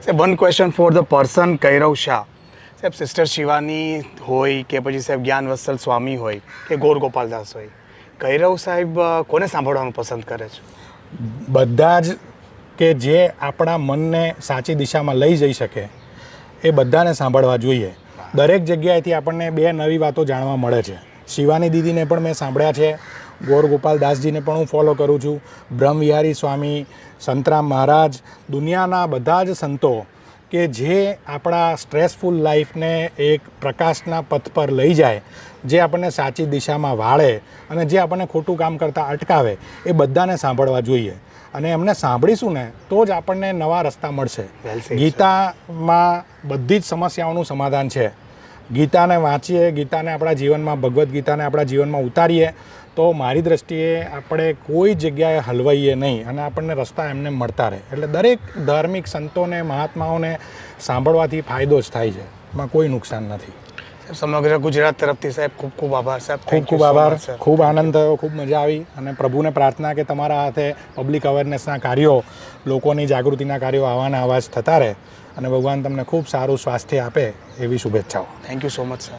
સાહેબ one question for the person Kairav Shah. સાહેબ sister Shivani હોય કે પછી સાહેબ જ્ઞાન વત્સલ સ્વામી હોય કે ગોર ગોપાલદાસ હોય, કૈરવ સાહેબ કોને સાંભળવાનું પસંદ કરે છે? બધા જ કે જે આપણા મનને સાચી દિશામાં લઈ જઈ શકે એ બધાને સાંભળવા જોઈએ. દરેક જગ્યાએથી આપણને બે નવી વાતો જાણવા મળે છે. શિવાની દીદીને પણ મેં સાંભળ્યા છે, ગોર ગોપાલદાસજીને પણ હું ફોલો કરું છું, બ્રહ્મવિહારી સ્વામી, સંતરામ મહારાજ, દુનિયાના બધા જ સંતો કે જે આપણા સ્ટ્રેસફુલ લાઈફને એક પ્રકાશના પથ પર લઈ જાય, જે આપણને સાચી દિશામાં વાળે અને જે આપણને ખોટું કામ કરતાં અટકાવે, એ બધાને સાંભળવા જોઈએ. અને એમને સાંભળીશું ને તો જ આપણને નવા રસ્તા મળશે. ગીતામાં બધી જ સમસ્યાઓનું સમાધાન છે. ગીતાને વાંચીએ, ગીતાને આપણા જીવનમાં, ભગવદ્ ગીતાને આપણા જીવનમાં ઉતારીએ તો મારી દ્રષ્ટિએ આપણે કોઈ જગ્યાએ હલવાઈએ નહીં અને આપણને રસ્તા એમને મળતા રહે. એટલે દરેક ધાર્મિક સંતોને, મહાત્માઓને સાંભળવાથી ફાયદો જ થાય છે, એમાં કોઈ નુકસાન નથી. સમગ્ર ગુજરાત તરફથી સાહેબ ખૂબ ખૂબ આભાર સાહેબ. ખૂબ ખૂબ આભાર, ખૂબ આનંદ થયો, ખૂબ મજા આવી. અને પ્રભુને પ્રાર્થના કે તમારા હાથે પબ્લિક અવેરનેસના કાર્યો, લોકોની જાગૃતિના કાર્યો આવાના આવા જ થતા રહે અને ભગવાન તમને ખૂબ સારું સ્વાસ્થ્ય આપે એવી શુભેચ્છાઓ. Thank you so much sir.